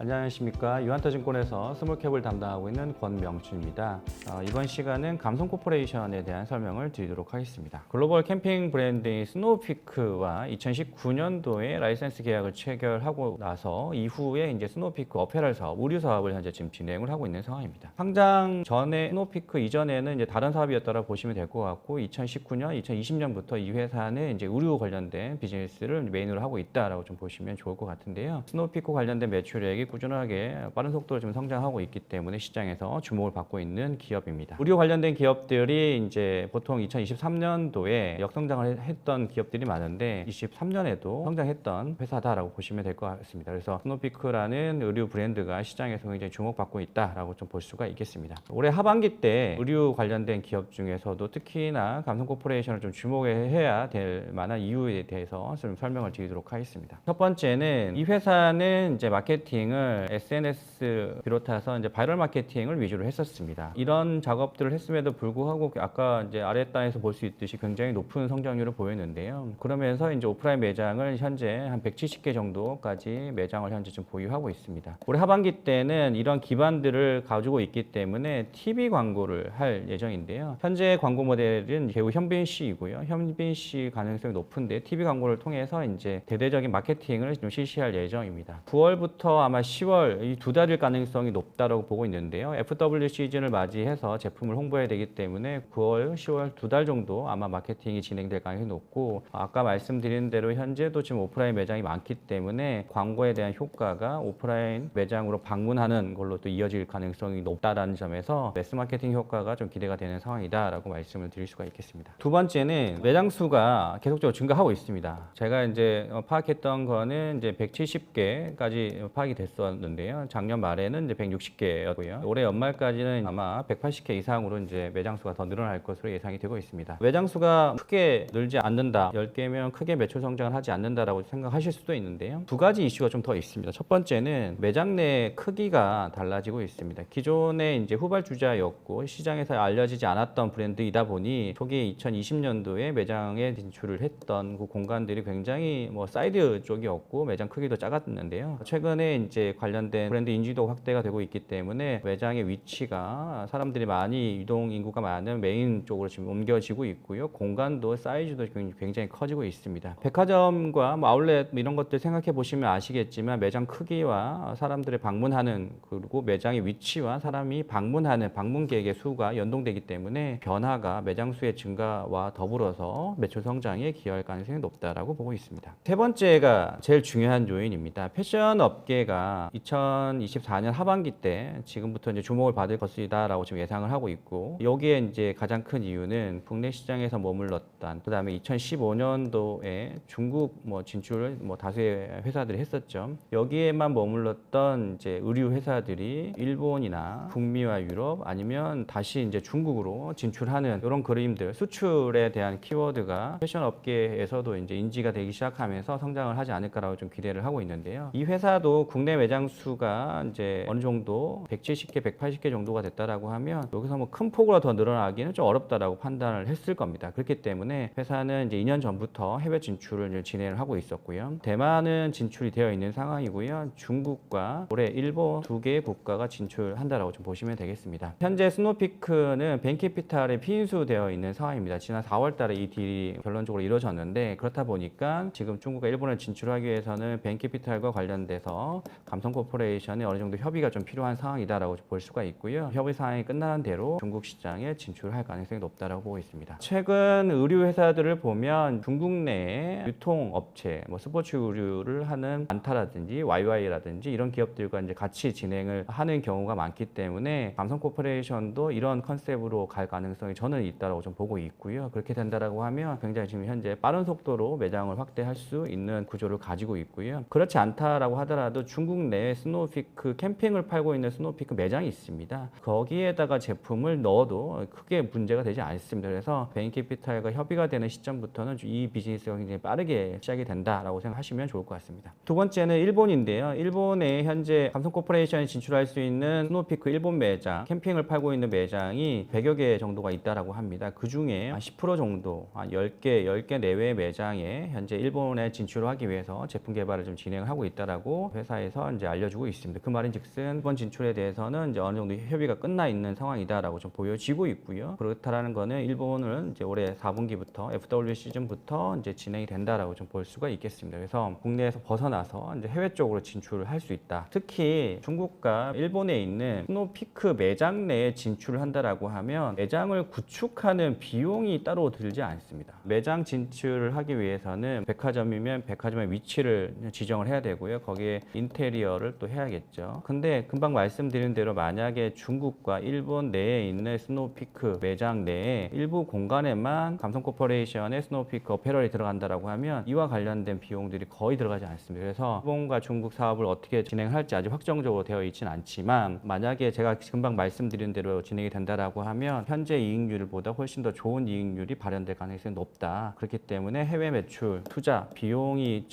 안녕하십니까. 유한타증권에서 스몰캡을 담당하고 있는 권명준입니다. 이번 시간은 감성코퍼레이션에 대한 설명을 드리도록 하겠습니다. 글로벌 캠핑 브랜드인 스노우피크와 2019년도에 라이센스 계약을 체결하고 나서 이후에 이제 스노우피크 어페럴 사업, 의류 사업을 현재 지금 진행을 하고 있는 상황입니다. 상장 전에 스노우피크 이전에는 이제 다른 사업이었다고 보시면 될 것 같고 2019년, 2020년부터 이 회사는 이제 의류 관련된 비즈니스를 메인으로 하고 있다라고 좀 보시면 좋을 것 같은데요. 스노우피크 관련된 매출액이 꾸준하게 빠른 속도로 지금 성장하고 있기 때문에 시장에서 주목을 받고 있는 기업입니다. 의류 관련된 기업들이 이제 보통 2023년도에 역성장을 했던 기업들이 많은데 23년에도 성장했던 회사다라고 보시면 될 것 같습니다. 그래서 스노우피크라는 의류 브랜드가 시장에서 굉장히 주목받고 있다라고 좀 볼 수가 있겠습니다. 올해 하반기 때 의류 관련된 기업 중에서도 특히나 감성코퍼레이션을 좀 주목해야 될 만한 이유에 대해서 좀 설명을 드리도록 하겠습니다. 첫 번째는 이 회사는 이제 마케팅을 SNS 비롯해서 이제 바이럴 마케팅을 위주로 했었습니다. 이런 작업들을 했음에도 불구하고 아까 이제 아랫단에서 볼 수 있듯이 굉장히 높은 성장률을 보였는데요. 그러면서 이제 오프라인 매장을 현재 한 170개 정도까지 매장을 현재 좀 보유하고 있습니다. 올해 하반기 때는 이런 기반들을 가지고 있기 때문에 TV 광고를 할 예정인데요. 현재 광고 모델은 배우 현빈 씨이고요. 현빈 씨 가능성이 높은데 TV 광고를 통해서 이제 대대적인 마케팅을 좀 실시할 예정입니다. 9월부터 아마 10월 이 두 달일 가능성이 높다고 보고 있는데요. FW 시즌을 맞이해서 제품을 홍보해야 되기 때문에 9월, 10월 두 달 정도 아마 마케팅이 진행될 가능성이 높고 아까 말씀드린 대로 현재도 지금 오프라인 매장이 많기 때문에 광고에 대한 효과가 오프라인 매장으로 방문하는 걸로 또 이어질 가능성이 높다라는 점에서 매스 마케팅 효과가 좀 기대가 되는 상황이다라고 말씀을 드릴 수가 있겠습니다. 두 번째는 매장 수가 계속적으로 증가하고 있습니다. 제가 이제 파악했던 거는 이제 170개까지 파악이 됐었는데요. 작년 말에는 이제 160개였고요. 올해 연말까지는 아마 180개 이상으로 이제 매장 수가 더 늘어날 것으로 예상이 되고 있습니다. 매장 수가 크게 늘지 않는다. 10개면 크게 매출 성장을 하지 않는다라고 생각하실 수도 있는데요. 두 가지 이슈가 좀 더 있습니다. 첫 번째는 매장 내 크기가 달라지고 있습니다. 기존에 이제 후발주자였고 시장에서 알려지지 않았던 브랜드이다 보니 초기 2020년도에 매장에 진출을 했던 그 공간들이 굉장히 사이드 쪽이었고 매장 크기도 작았는데요. 최근에 이제 관련된 브랜드 인지도 확대가 되고 있기 때문에 매장의 위치가 사람들이 많이 유동 인구가 많은 메인 쪽으로 지금 옮겨지고 있고요. 공간도 사이즈도 굉장히 커지고 있습니다. 백화점과 아울렛 이런 것들 생각해 보시면 아시겠지만 매장 크기와 사람들의 방문하는 그리고 매장의 위치와 사람이 방문하는 방문객의 수가 연동되기 때문에 변화가 매장 수의 증가와 더불어서 매출 성장에 기여할 가능성이 높다라고 보고 있습니다. 세 번째가 제일 중요한 요인입니다. 패션 업계가 2024년 하반기 때 지금부터 이제 주목을 받을 것이다라고 지금 예상을 하고 있고 여기에 이제 가장 큰 이유는 국내 시장에서 머물렀던 그다음에 2015년도에 중국 진출을 다수의 회사들이 했었죠. 여기에만 머물렀던 이제 의류 회사들이 일본이나 북미와 유럽 아니면 다시 이제 중국으로 진출하는 이런 그림들 수출에 대한 키워드가 패션 업계에서도 이제 인지가 되기 시작하면서 성장을 하지 않을까라고 좀 기대를 하고 있는데요. 이 회사도 국내 매장 수가 이제 어느 정도 170개, 180개 정도가 됐다라고 하면 여기서 큰 폭으로 더 늘어나기는 좀 어렵다라고 판단을 했을 겁니다. 그렇기 때문에 회사는 이제 2년 전부터 해외 진출을 진행을 하고 있었고요. 대만은 진출이 되어 있는 상황이고요. 중국과 올해 일본 두 개의 국가가 진출한다라고 좀 보시면 되겠습니다. 현재 스노우피크는 벤캐피탈에 피인수되어 있는 상황입니다. 지난 4월 달에 이 딜이 결론적으로 이루어졌는데 그렇다 보니까 지금 중국과 일본을 진출하기 위해서는 벤캐피탈과 관련돼서 감성코퍼레이션이 어느 정도 협의가 좀 필요한 상황이다라고 볼 수가 있고요. 협의 사항이 끝나는 대로 중국 시장에 진출할 가능성이 높다라고 보고 있습니다. 최근 의류 회사들을 보면 중국 내에 유통업체, 스포츠 의류를 하는 안타라든지 YY라든지 이런 기업들과 이제 같이 진행을 하는 경우가 많기 때문에 감성코퍼레이션도 이런 컨셉으로 갈 가능성이 저는 있다고 좀 보고 있고요. 그렇게 된다라고 하면 굉장히 지금 현재 빠른 속도로 매장을 확대할 수 있는 구조를 가지고 있고요. 그렇지 않다라고 하더라도 중국 내에 스노우피크 캠핑을 팔고 있는 스노우피크 매장이 있습니다. 거기에다가 제품을 넣어도 크게 문제가 되지 않습니다. 그래서 베인캐피탈과 협의가 되는 시점부터는 이 비즈니스가 굉장히 빠르게 시작이 된다라고 생각하시면 좋을 것 같습니다. 두 번째는 일본인데요. 일본에 현재 감성코퍼레이션이 진출할 수 있는 스노우피크 일본 매장, 캠핑을 팔고 있는 매장이 100여 개 정도가 있다라고 합니다. 그 중에 10% 정도, 한 10개 내외의 매장에 현재 일본에 진출하기 위해서 제품 개발을 좀 진행을 하고 있다라고 회사에서 이제 알려주고 있습니다. 그 말인즉슨 이번 진출에 대해서는 이제 어느 정도 협의가 끝나 있는 상황이다라고 좀 보여지고 있고요. 그렇다라는 거는 일본은 이제 올해 4분기부터 FW 시즌부터 이제 진행이 된다라고 좀 볼 수가 있겠습니다. 그래서 국내에서 벗어나서 이제 해외 쪽으로 진출을 할 수 있다. 특히 중국과 일본에 있는 스노우피크 매장 내에 진출을 한다라고 하면 매장을 구축하는 비용이 따로 들지 않습니다. 매장 진출을 하기 위해서는 백화점이면 백화점의 위치를 지정을 해야 되고요. 거기에 인테리어를 또 해야겠죠. 근데 금방 말씀드린 대로 만약에 중국과 일본 내에 있는 스노우피크 매장 내에 일부 공간에만 감성코퍼레이션의 스노우피크 어페럴이 들어간다라고 하면 이와 관련된 비용들이 거의 들어가지 않습니다. 그래서 일본과 중국 사업을 어떻게 진행할지 아직 확정적으로 되어 있지는 않지만 만약에 제가 금방 말씀드린 대로 진행이 된다라고 하면 현재 이익률보다 훨씬 더 좋은 이익률이 발현될 가능성이 높다. 그렇기 때문에 해외 매출, 투자, 비용이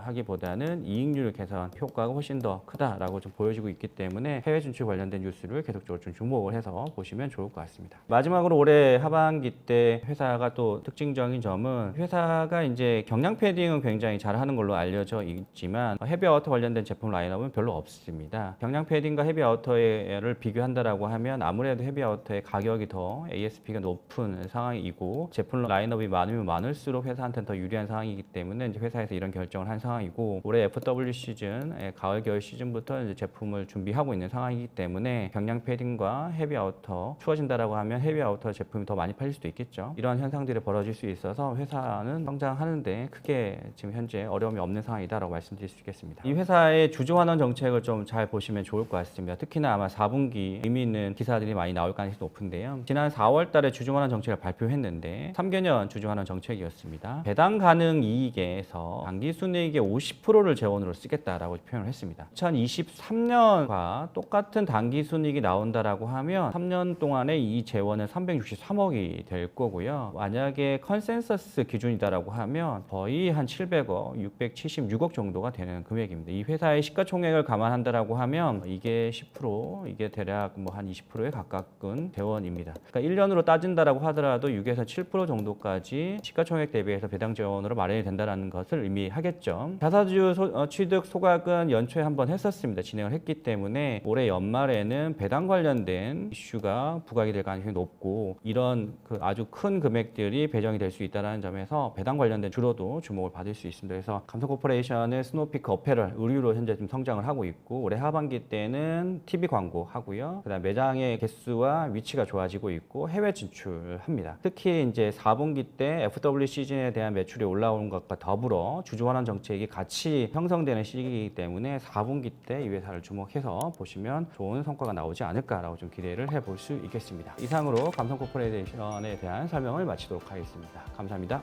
증가하기보다는 이익률 개선 효과가 훨씬 더 크다라고 좀 보여지고 있기 때문에 해외 진출 관련된 뉴스를 계속적으로 좀 주목을 해서 보시면 좋을 것 같습니다. 마지막으로 올해 하반기 때 회사가 또 특징적인 점은 회사가 이제 경량 패딩은 굉장히 잘하는 걸로 알려져 있지만 헤비 아우터 관련된 제품 라인업은 별로 없습니다. 경량 패딩과 헤비 아우터를 비교한다라고 하면 아무래도 헤비 아우터의 가격이 더 ASP가 높은 상황이고 제품 라인업이 많으면 많을수록 회사한테는 더 유리한 상황이기 때문에 이제 회사에서 이런 결정을 한 상황이고 올해 FW 시즌 가을 겨울 시즌부터 이제 제품을 준비하고 있는 상황이기 때문에 경량 패딩과 헤비 아우터 추워진다라고 하면 헤비 아우터 제품이 더 많이 팔릴 수도 있겠죠. 이런 현상들이 벌어질 수 있어서 회사는 성장하는데 크게 지금 현재 어려움이 없는 상황이다라고 말씀드릴 수 있겠습니다. 이 회사의 주주 환원 정책을 좀 잘 보시면 좋을 것 같습니다. 특히나 아마 4분기 의미 있는 기사들이 많이 나올 가능성이 높은데요. 지난 4월 달에 주주 환원 정책을 발표했는데 3개년 주주 환원 정책이었습니다. 배당 가능 이익에서 당기 순이익의 50%를 재원으로 쓰겠다라고 표현을 했습니다. 2023년과 똑같은 당기 순이익이 나온다라고 하면 3년 동안에 이 재원은 363억이 될 거고요. 만약에 컨센서스 기준이다라고 하면 거의 한 700억, 676억 정도가 되는 금액입니다. 이 회사의 시가총액을 감안한다라고 하면 이게 10%, 이게 대략 뭐 한 20%에 가까운 재원입니다. 그러니까 1년으로 따진다라고 하더라도 6에서 7% 정도까지 시가총액 대비해서 배당 재원으로 마련이 된다는 것을 의미하겠죠. 자사주 취득 소각은 연초에 한번 했었습니다. 진행을 했기 때문에 올해 연말에는 배당 관련된 이슈가 부각이 될 가능성이 높고 이런 아주 큰 금액들이 배정이 될 수 있다는 점에서 배당 관련된 주로도 주목을 받을 수 있습니다. 그래서 감성코퍼레이션은 스노우피크 어페럴, 의류로 현재 좀 성장을 하고 있고 올해 하반기 때는 TV 광고 하고요. 그다음 매장의 개수와 위치가 좋아지고 있고 해외 진출합니다. 특히 이제 4분기 때 FW 시즌에 대한 매출이 올라오는 것과 더불어 주주 환원 정책이 같이 형성되는 시기이기 때문에 4분기 때 이 회사를 주목해서 보시면 좋은 성과가 나오지 않을까라고 좀 기대를 해볼 수 있겠습니다. 이상으로 감성코퍼레이션에 대한 설명을 마치도록 하겠습니다. 감사합니다.